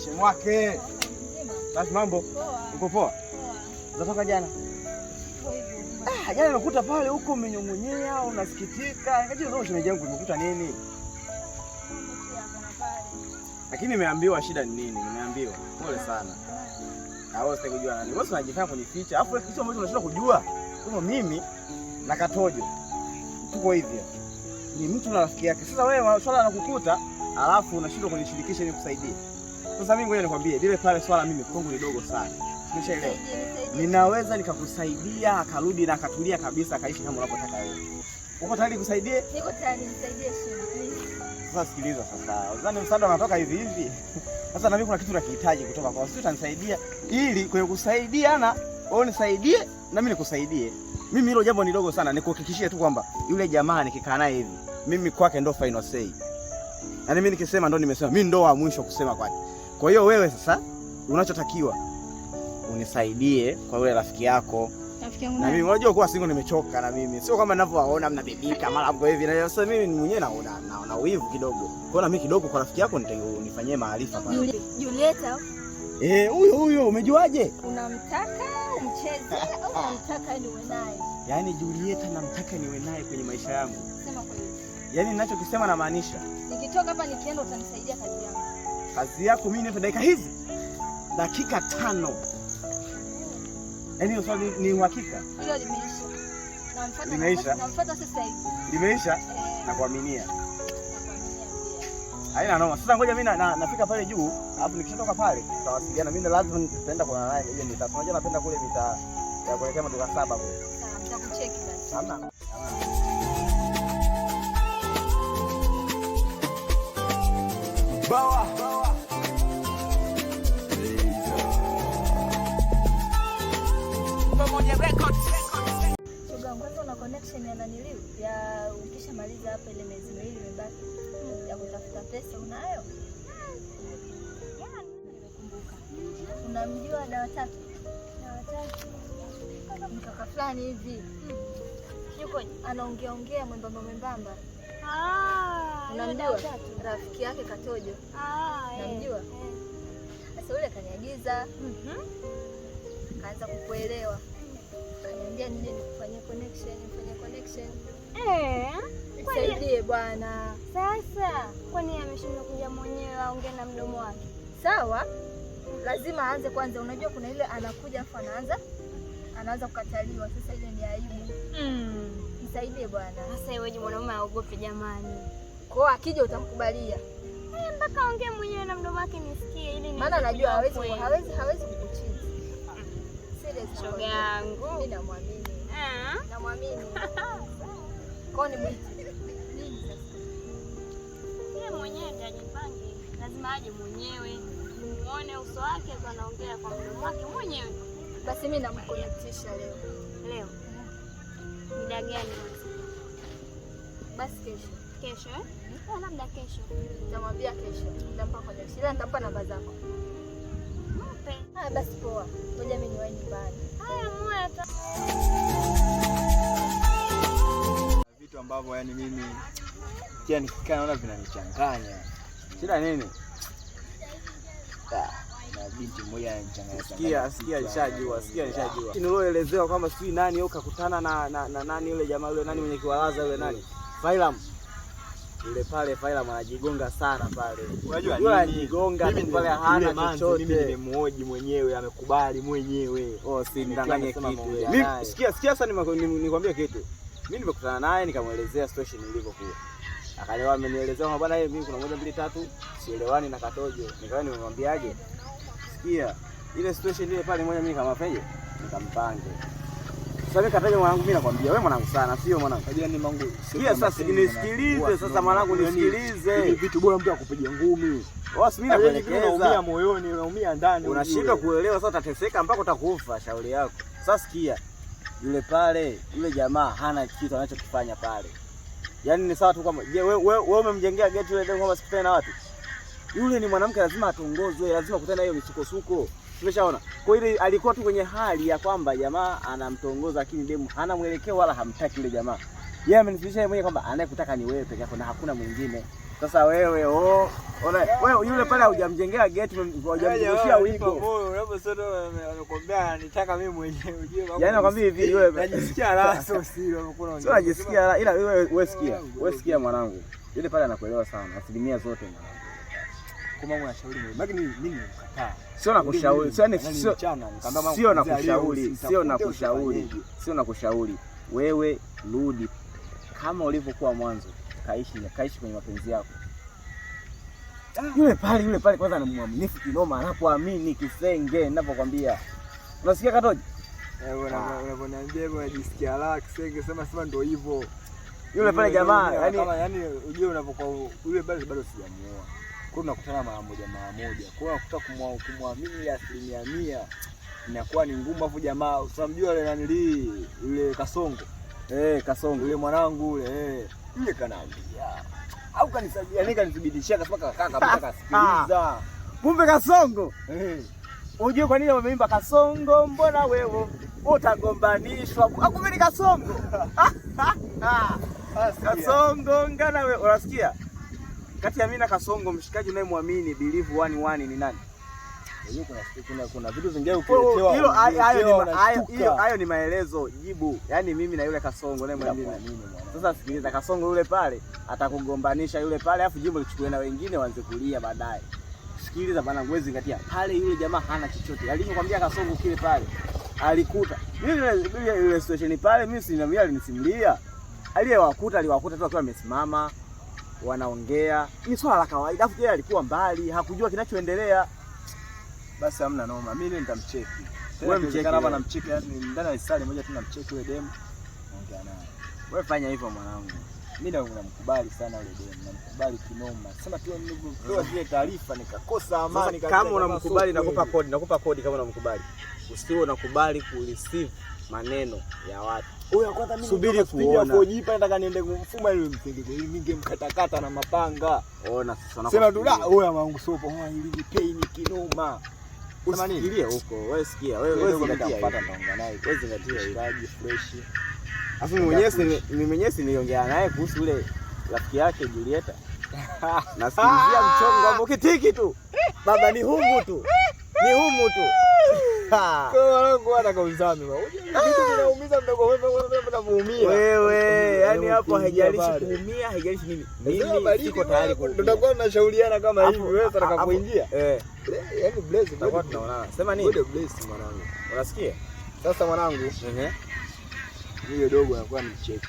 Shemu wake. Basi mambo. Uko poa? Zatoka jana? Jana nakuta pale huko umenyong'onyea, unasikitika. Nikajua leo shemeji yangu nimekuta nini? Lakini nimeambiwa shida ni nini? Nimeambiwa. Pole sana. Wewe sitaki kujua nani. Wewe unajifanya kunificha. Alafu kitu ambacho unashindwa kujua, kama mimi na Katojo tuko hivi. Ni mtu na rafiki yake. Sasa wewe swala anakukuta, alafu unashindwa kunishirikisha ili kukusaidia. Sasa mimi ngoja nikwambie, lile pale swala mimi kwangu ni dogo sana. Umeshaelewa? Ninaweza nikakusaidia akarudi na akatulia kabisa akaishi kama unapotaka wewe. Uko tayari kusaidie? Niko tayari, nisaidie shemeji. Sasa sikiliza sasa. Uzani msaada unatoka hivi hivi. Sasa na mimi kuna kitu nakihitaji kutoka kwa wewe. Utanisaidia ili kwenye kusaidiana, wewe unisaidie na mimi nikusaidie. Mimi hilo jambo ni dogo sana. Nikuhakikishie tu kwamba yule jamaa nikikaa naye hivi, mimi kwake ndo final say. Na mimi nikisema ndo nimesema, mimi ndo wa mwisho kusema kwake. Kwa hiyo wewe sasa unachotakiwa unisaidie kwa yule rafiki yako. Rafiki yangu na mimi unajua kwa singo nimechoka na mimi. Sio kama ninavyowaona mnabebika mara hapo hivi. Na sasa mimi mwenyewe naona uivu kidogo. Kwa na mimi kidogo kwa rafiki yako nifanyie maarifa pale. Julieta. Huyo umejuaje? Unamtaka mcheze au unamtaka niwe naye? Yaani Julieta namtaka niwe naye kwenye maisha yangu. Sema kwa hiyo. Yaani ninachokisema na maanisha. Nikitoka hapa nikienda utanisaidia kazi yangu. Kazi yako mimi nipo dakika hizi. Dakika 5. Yaani hiyo swali ni uhakika? Hilo limeisha. Limeisha? Namfuata sasa hivi. Limeisha? Nakuaminia. Haina noma. Sasa ngoja mimi nafika pale juu, alafu nikishatoka pale tutawasiliana. Mimi lazima nitaenda kwa naye hiyo mitaa. Unajua napenda kule mitaa ya kuelekea maduka 7 hapo. Sawa, nitakucheki basi. Hamna. Bawa. Pamoja records. Shoga ngoja una connection ya naniliu ya ukishamaliza hapa ile miezi miwili imebaki ya kutafuta pesa unayo? Nimekumbuka. Unamjua dawa tatu? Mkaka fulani hivi. Yuko anaongea mwembamba. Unamjua? Rafiki yake Katojo. Unamjua? Sasa yule kaniagiza. Kaanza kukuelewa. Kaniambia nini nifanye connection. Nisaidie bwana. Sasa kwani ameshindwa kuja mwenyewe aongee na mdomo wake? Sawa. Lazima aanze kwanza. Unajua kuna ile anakuja afu anaanza kukataliwa. Sasa ile ni aibu. Nisaidie bwana. Sasa wewe mwanaume aogope jamani. Kwa akija utamkubalia. Mpaka aongee mwenyewe na mdomo wake nisikie ili ni. Maana najua hawezi kukuchiti. Shoga yangu. Mimi namwamini. Namwamini. Kwa nini mwiti? Nini sasa? Yeye mwenyewe ndiye ajipange. Lazima aje mwenyewe. Muone uso wake kwa anaongea kwa mdomo wake mwenyewe. Basi mimi namconnectisha leo. Muda gani? Basi kesho. Labda kesho. Nitamwambia kesho. Nitampa connection. Ila nitampa namba zako. Basi poa. Ngoja mimi niwahi nyumbani. Haya moyo tu. Vitu ambavyo yani mimi kia nikikaa naona vinanichanganya. Shida nini? Na binti mmoja ananichanganya. Sikia nishajua. Niloelezewa kwamba sijui nani au kakutana na nani yule jamaa yule nani mwenye kiwalaza yule nani? Failam. Yule pale Failam anajigonga sana pale. Unajua yule anajigonga pale hana chochote. Mimi nimemuoji mwenyewe amekubali mwenyewe. Si ndanganye kitu. Mimi sikia sasa nikwambia kitu. Mimi nimekutana naye nikamuelezea situation ilivyokuwa. Akalewa amenielezea kwamba bwana mimi kuna 1 2 3 sielewani na Katojo. Nikawa nimemwambiaje? Sikia ile situation ile pale mmoja mimi kama feje nikampange. Sasa mimi Katojo mwanangu mimi nakwambia wewe mwanangu sana sio mwanangu. Kajua ni mangu. Sikia sasa nisikilize sasa mwanangu nisikilize. Ni vitu bora mtu akupiga ngumi. Mimi nakuelekeza. Unaumia moyoni, unaumia ndani. Unashindwa kuelewa sasa utateseka mpaka utakufa shauri yako. Sasa sikia. Yule pale, yule jamaa hana kitu anachokifanya pale. Yaani ni sawa tu kama je wewe umemjengea geti yule demu kama sikutane na watu. Yule ni mwanamke lazima atongozwe, lazima kutana hiyo misukosuko. Tumeshaona. Kwa hiyo alikuwa tu kwenye hali ya kwamba jamaa anamtongoza lakini demu hana mwelekeo wala hamtaki yule jamaa. Yeye amenifundisha yeye mwenyewe kwamba anayekutaka ni wewe peke yako na hakuna mwingine. Sasa wewe wewe yule pale hujamjengea gate, hujamjengea wigo. Unaposema anakuambia nitaka mimi mwenyewe ujue. Yaani nakwambia hivi wewe najisikia raha sio sio unakuwa. Sio najisikia raha ila wewe sikia mwanangu. Yule pale anakuelewa sana asilimia zote mwanangu. Kama unashauri mimi, lakini mimi nimekataa. Sio nakushauri, sio nakushauri. Wewe rudi kama ulivyokuwa mwanzo, kaishi kwenye mapenzi yako. Yule pale kwanza anamwaminifu kinoma, anapoamini kisenge ninapokuambia. Unasikia Katoji? Unaponiambia hivyo najisikia raha kisenge, sema ndio hivyo. Yule pale jamaa, yani unajue unapokuwa yule bado sijamuoa. Kwa tunakutana mara moja. Kwa unakuta kumwamini ile 100% inakuwa ni ngumu. Afu jamaa unamjua yule nanili yule Kasongo. Kasongo yule mwanangu yule kanaambia au kanisaidia kanithibitishia kasema kaka mpaka sikiliza. Kumbe Kasongo. Unajua kwa nini wameimba Kasongo mbona wewe utagombanishwa? Kumbe ni Kasongo. Kasongo ngana wewe unasikia? Kati ya mimi na Kasongo mshikaji unayemwamini believe 1 ni nani? Kuna vitu vingine ukiletewa. Hayo ni maelezo jibu. Yaani mimi na yule Kasongo unayemwamini. Sasa sikiliza, Kasongo yule pale atakugombanisha yule pale afu jimbo lichukue na wengine waanze kulia baadaye. Sikiliza bana, wewe zingatia. Pale yule jamaa hana chochote. Alinikwambia Kasongo kile pale alikuta. Mimi ile situation pale mimi sinamwambia alinisimulia. Aliwakuta tu akiwa amesimama wanaongea. Ni swala la kawaida. Afu yeye alikuwa mbali, hakujua kinachoendelea. Basi hamna noma. Mimi nitamcheki. Wewe mcheki hapa na mcheki ndani ya isali moja tunamcheki yule demu. Ongea naye. Wewe fanya hivyo mwanangu. Mimi namkubali sana yule demu. Namkubali kinoma. Sema tu nilivyopewa zile taarifa nikakosa amani. Kama unamkubali nakupa kodi kama unamkubali. Usiwe unakubali kureceive maneno ya watu. Oya kwanza mimi subiri kuona. Kujipa nataka niende kumfuma ile msengeze ili ningemkatakata na mapanga. Ona sasa sema tu oya mangu sopo ili pain kinoma. Usikilie huko. Wewe sikia. Wewe zingatia nitaongea naye. Wewe zingatia ilaji fresh. Afu mimi mwenyewe niliongea naye kuhusu ile rafiki yake Julieta. Nasikilizia mchongo hapo kitiki tu. Baba ni humu tu. Kwa wangu anakauzami wewe. Vitu vinaumiza mdogo wewe unamuumia. Wewe yani hapo haijalishi kuumia, haijalishi nini. Mimi siko tayari kuumia. Tutakuwa tunashauriana kama hivi wewe utakapoingia. Yaani blaze tutakuwa tunaonana. Sema nini? Wewe blaze mwanangu. Unasikia? Sasa mwanangu. Yule dogo anakuwa ni mcheki.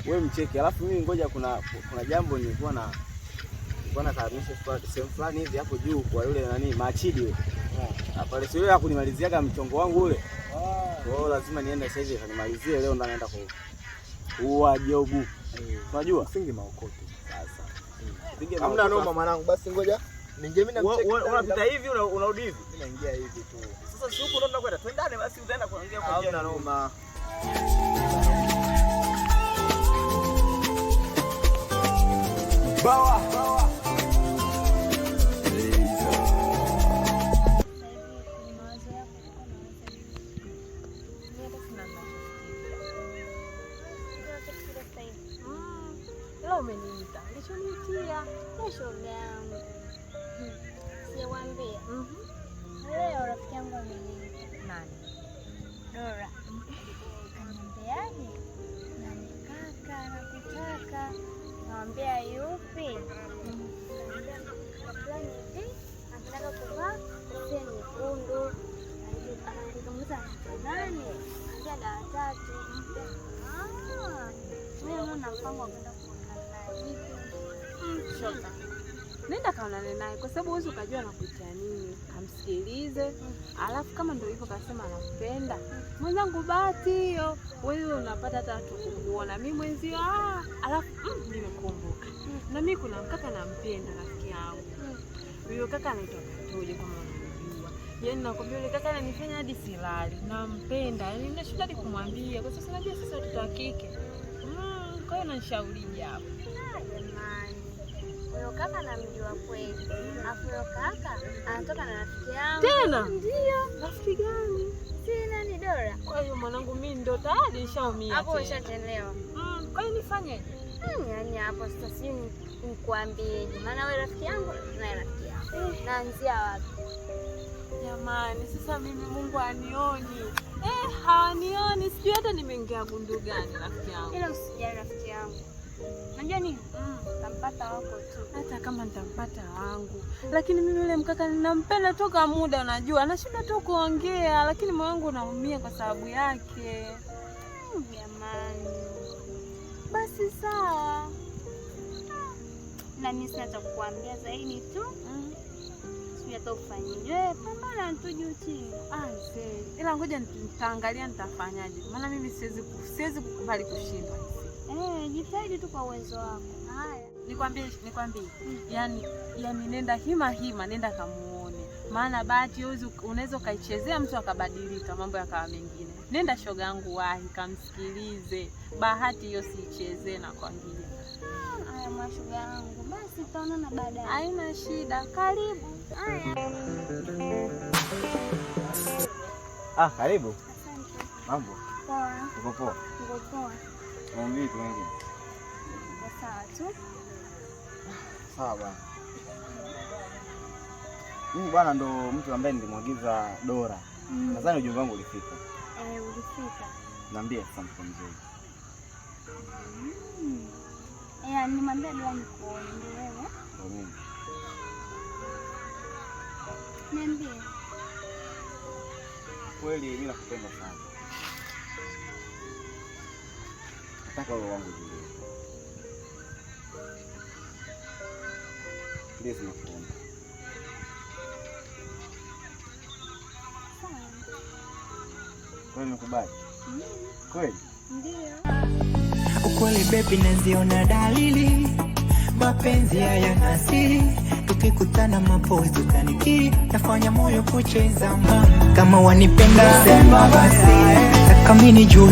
Wewe mcheki, alafu mimi ngoja kuna jambo nilikuwa na kaamisha sehemu fulani hivi hapo juu kwa yule nani Machidi yule. Pale sio yule kunimaliziaga mchongo wangu ule. Kwa hiyo lazima niende sasa hivi kanimalizie leo ndo naenda kwa jobu. Unajua? Singe maokoto sasa. Singe hamna noma mwanangu, basi ngoja ninge mimi namcheki. Unapita hivi unarudi hivi? Mimi naingia hivi tu. Sasa si huko ndo tunakwenda. Twendane basi utaenda kuongea kwa hamna noma. Bawa. Leo umeniita. Nilichonitia shoga yangu. Siwaambia. Leo rafiki yangu ameniita. Nani? Dora. Ananiambiaje? Nani kaka anakutaka. Naambia yupi? Fulani hivi anataka kuvaa sehemu nyekundu. Anazungumza nani? Anataka la 3. Wewe una mpango wa kwenda kuonana naye? Shoga. Nenda kaonane naye kwa sababu huwezi ukajua anakutia nini. Kamsikilize. Alafu kama ndio hivyo kasema anakupenda. Mwenzangu bahati hiyo. Wewe unapata hata kukuona mimi mwenzio alafu nimekumbuka. Na mimi kuna mkaka nampenda rafiki yangu. Huyo kaka anaitwa Katoje kama unajua. Yaani nakwambia yule kaka ananifanya hadi silali. Nampenda. Yaani ninashinda hadi kumwambia kwa sababu najua sisi watoto wa kike. Kwa hiyo nanishauri hapo. Jamani. Huyo kaka namjua kweli. Alafu huyo kaka anatoka na rafiki yangu. Tena? Ndio. Rafiki gani? Sina ni Dora. Kwa hiyo mwanangu mimi ndo tayari nishaumia. Hapo ushachelewa. Kwa hiyo nifanyeje? Yaani hapo sasa si Nikuambieje? Maana wewe rafiki yangu na rafiki yangu. Naanzia wapi? Jamani, sasa mimi Mungu anioni. Hanioni. Sijui hata nimeingia gundu gani rafiki yangu. Ila usijali rafiki yangu. Unajua nini? Tampata wako tu. Hata kama nitampata wangu. Lakini mimi yule mkaka ninampenda toka muda, unajua. Anashinda tu kuongea, lakini moyo wangu unaumia kwa sababu yake. Jamani. Basi sawa. Na mimi sina cha kukuambia zaidi tu. Sijui hata ufanyeje. Pambana tu juu chini. Ila ngoja nitaangalia nitafanyaje. Maana mimi siwezi kukubali kushindwa. Jitahidi tu kwa uwezo wako. Haya. Nikwambie. Yaani nenda hima nenda kamuone. Maana bahati unaweza kaichezea mtu akabadilika, mambo yakawa mengine. Nenda shoga yangu wahi kamsikilize. Bahati hiyo siichezee na kwambia. Haya mashoga yangu. Basi tutaonana baadaye. Haina shida. Karibu. Haya. Karibu. Asante. Mambo? Poa. Uko poa? Uko poa. Mwambie tu wengine. Sawa tu. Sawa bwana. Mimi bwana ndo mtu ambaye nilimwagiza Dora. Nadhani ujumbe wangu ulifika. Ulifika. Niambie sasa mtu mzuri. Nimwambia Dora nikuone, ndio wewe? Ndio mimi. Niambie. Kweli mimi nakupenda sana. Nataka wewe wangu juu. Please nakuomba. Kweli nakubali? Kweli? Ndio. Ukweli baby, naziona dalili mapenzi haya na siri, tukikutana mapozi utanikiri, nafanya moyo kucheza mama. Kama wanipenda sema basi, kama mimi nijue